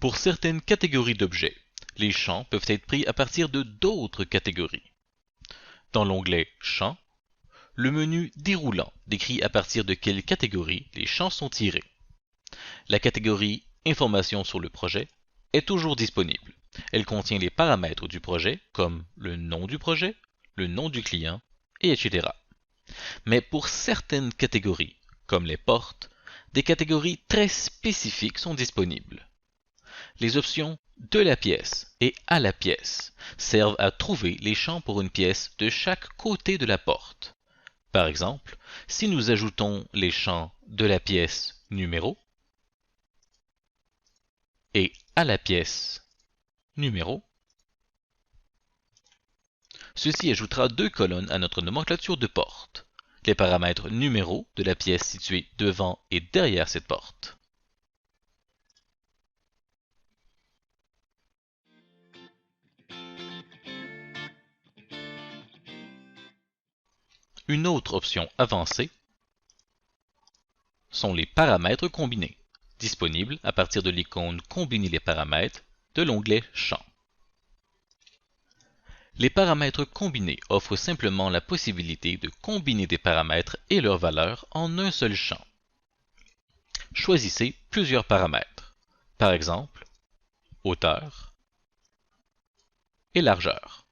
Pour certaines catégories d'objets, les champs peuvent être pris à partir de d'autres catégories. Dans l'onglet Champs, le menu déroulant décrit à partir de quelle catégorie les champs sont tirés. La catégorie Informations sur le projet est toujours disponible. Elle contient les paramètres du projet, comme le nom du projet, le nom du client, et etc. Mais pour certaines catégories, comme les portes, des catégories très spécifiques sont disponibles. Les options de la pièce et à la pièce servent à trouver les champs pour une pièce de chaque côté de la porte. Par exemple, si nous ajoutons les champs de la pièce numéro et à la pièce numéro, ceci ajoutera deux colonnes à notre nomenclature de porte, les paramètres numéro de la pièce située devant et derrière cette porte. Une autre option avancée sont les paramètres combinés, disponibles à partir de l'icône Combiner les paramètres de l'onglet Champs. Les paramètres combinés offrent simplement la possibilité de combiner des paramètres et leurs valeurs en un seul champ. Choisissez plusieurs paramètres, par exemple, hauteur et largeur.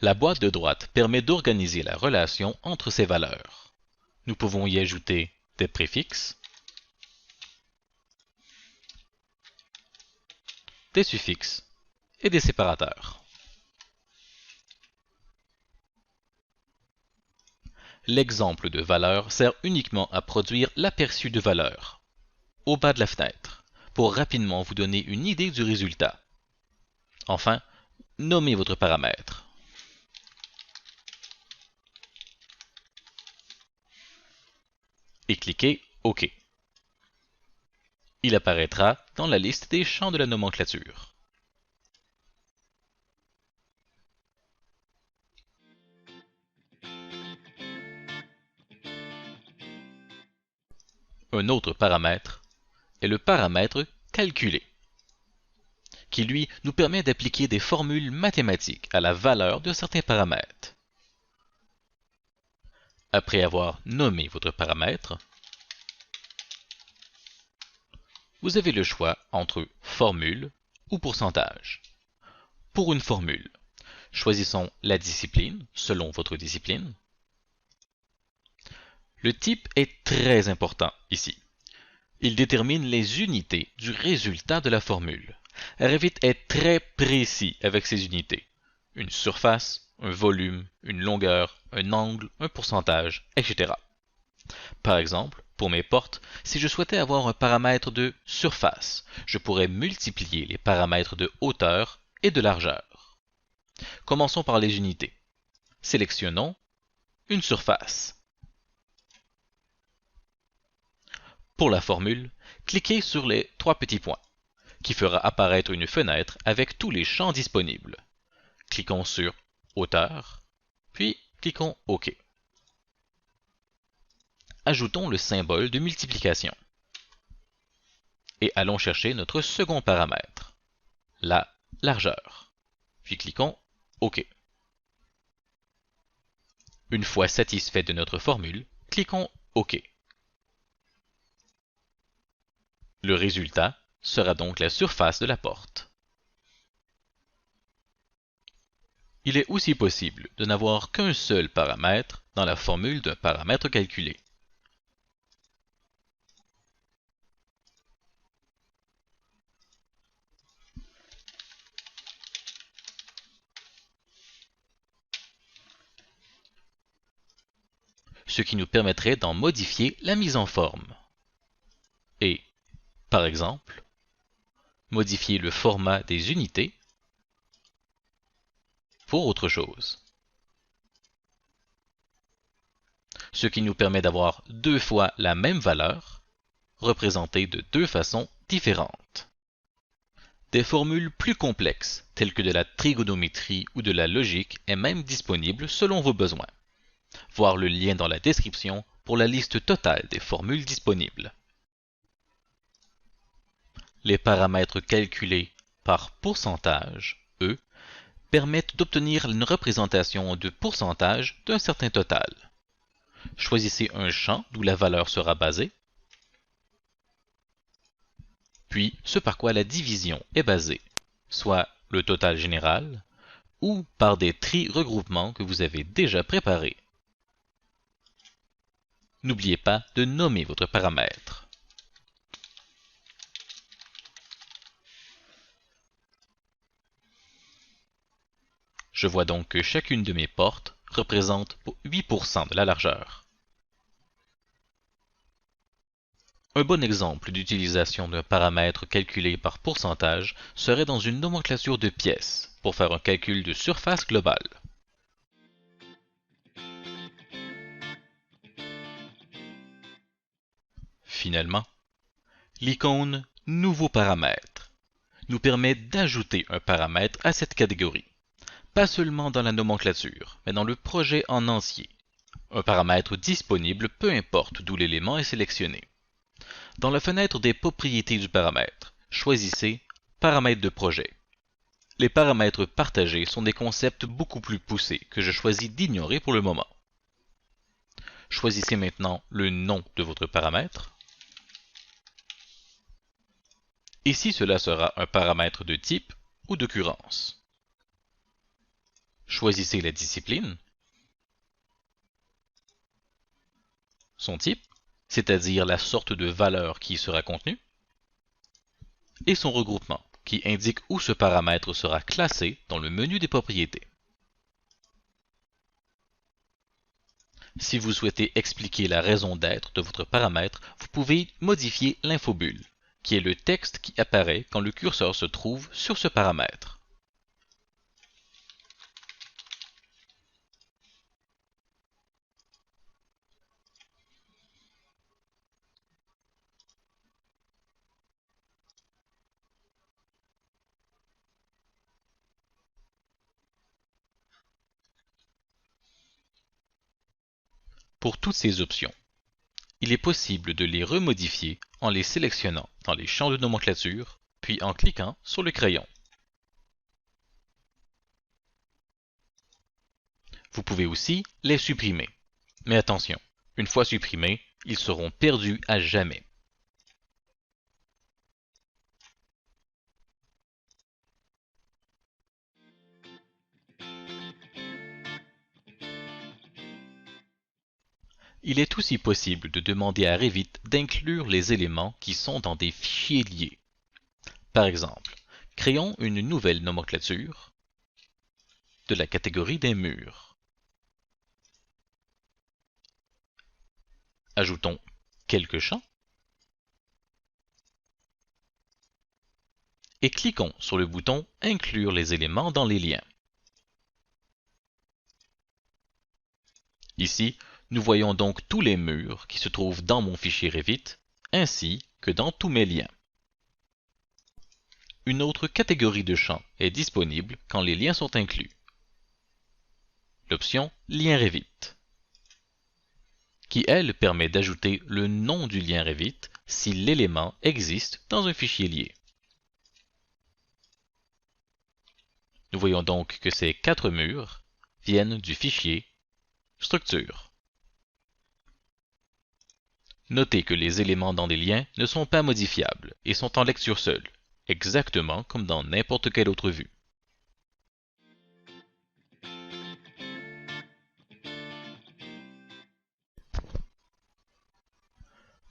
La boîte de droite permet d'organiser la relation entre ces valeurs. Nous pouvons y ajouter des préfixes, des suffixes et des séparateurs. L'exemple de valeur sert uniquement à produire l'aperçu de valeur, au bas de la fenêtre, pour rapidement vous donner une idée du résultat. Enfin, nommez votre paramètre. Et cliquez OK. Il apparaîtra dans la liste des champs de la nomenclature. Un autre paramètre est le paramètre calculé, qui lui nous permet d'appliquer des formules mathématiques à la valeur de certains paramètres. Après avoir nommé votre paramètre, vous avez le choix entre formule ou pourcentage. Pour une formule, choisissons la discipline selon votre discipline. Le type est très important ici. Il détermine les unités du résultat de la formule. Revit est très précis avec ses unités. Une surface, un volume, une longueur, un angle, un pourcentage, etc. Par exemple, pour mes portes, si je souhaitais avoir un paramètre de surface, je pourrais multiplier les paramètres de hauteur et de largeur. Commençons par les unités. Sélectionnons une surface. Pour la formule, cliquez sur les trois petits points, qui fera apparaître une fenêtre avec tous les champs disponibles. Cliquons sur hauteur, puis cliquons OK. Ajoutons le symbole de multiplication. Et allons chercher notre second paramètre, la largeur. Puis cliquons OK. Une fois satisfait de notre formule, cliquons OK. Le résultat sera donc la surface de la porte. Il est aussi possible de n'avoir qu'un seul paramètre dans la formule d'un paramètre calculé. Ce qui nous permettrait d'en modifier la mise en forme. Et, par exemple, modifier le format des unités pour autre chose. Ce qui nous permet d'avoir deux fois la même valeur, représentée de deux façons différentes. Des formules plus complexes, telles que de la trigonométrie ou de la logique, est même disponible selon vos besoins. Voir le lien dans la description pour la liste totale des formules disponibles. Les paramètres calculés par pourcentage, eux, permettent d'obtenir une représentation de pourcentage d'un certain total. Choisissez un champ d'où la valeur sera basée, puis ce par quoi la division est basée, soit le total général, ou par des tri-regroupements que vous avez déjà préparés. N'oubliez pas de nommer votre paramètre. Je vois donc que chacune de mes portes représente 8% de la largeur. Un bon exemple d'utilisation d'un paramètre calculé par pourcentage serait dans une nomenclature de pièces pour faire un calcul de surface globale. Finalement, l'icône « Nouveau paramètre » nous permet d'ajouter un paramètre à cette catégorie, pas seulement dans la nomenclature, mais dans le projet en entier. Un paramètre disponible peu importe d'où l'élément est sélectionné. Dans la fenêtre des propriétés du paramètre, choisissez « Paramètres de projet ». Les paramètres partagés sont des concepts beaucoup plus poussés que je choisis d'ignorer pour le moment. Choisissez maintenant le nom de votre paramètre. Ici, cela sera un paramètre de type ou d'occurrence. Choisissez la discipline, son type, c'est-à-dire la sorte de valeur qui y sera contenue, et son regroupement, qui indique où ce paramètre sera classé dans le menu des propriétés. Si vous souhaitez expliquer la raison d'être de votre paramètre, vous pouvez modifier l'infobulle, qui est le texte qui apparaît quand le curseur se trouve sur ce paramètre. Pour toutes ces options, il est possible de les remodifier en les sélectionnant dans les champs de nomenclature, puis en cliquant sur le crayon. Vous pouvez aussi les supprimer. Mais attention, une fois supprimés, ils seront perdus à jamais. Il est aussi possible de demander à Revit d'inclure les éléments qui sont dans des fichiers liés. Par exemple, créons une nouvelle nomenclature de la catégorie des murs. Ajoutons quelques champs et cliquons sur le bouton « Inclure les éléments dans les liens ». Ici, nous voyons donc tous les murs qui se trouvent dans mon fichier Revit, ainsi que dans tous mes liens. Une autre catégorie de champs est disponible quand les liens sont inclus. L'option « Lien Revit » qui, elle, permet d'ajouter le nom du lien Revit si l'élément existe dans un fichier lié. Nous voyons donc que ces 4 murs viennent du fichier Structure. Notez que les éléments dans des liens ne sont pas modifiables et sont en lecture seule, exactement comme dans n'importe quelle autre vue.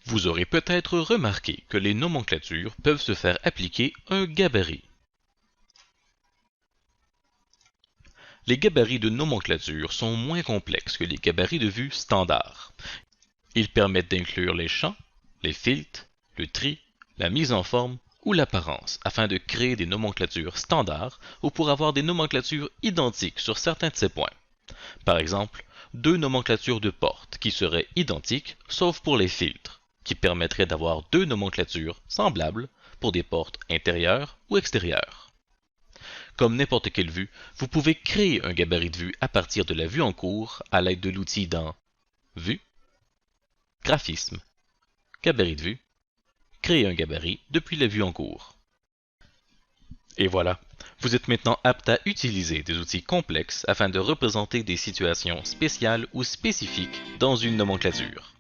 Vous aurez peut-être remarqué que les nomenclatures peuvent se faire appliquer un gabarit. Les gabarits de nomenclature sont moins complexes que les gabarits de vue standard. Ils permettent d'inclure les champs, les filtres, le tri, la mise en forme ou l'apparence afin de créer des nomenclatures standards ou pour avoir des nomenclatures identiques sur certains de ces points. Par exemple, 2 nomenclatures de portes qui seraient identiques sauf pour les filtres, qui permettraient d'avoir 2 nomenclatures semblables pour des portes intérieures ou extérieures. Comme n'importe quelle vue, vous pouvez créer un gabarit de vue à partir de la vue en cours à l'aide de l'outil dans Vue, Graphisme, Gabarit de vue, créer un gabarit depuis la vue en cours. Et voilà, vous êtes maintenant apte à utiliser des outils complexes afin de représenter des situations spéciales ou spécifiques dans une nomenclature.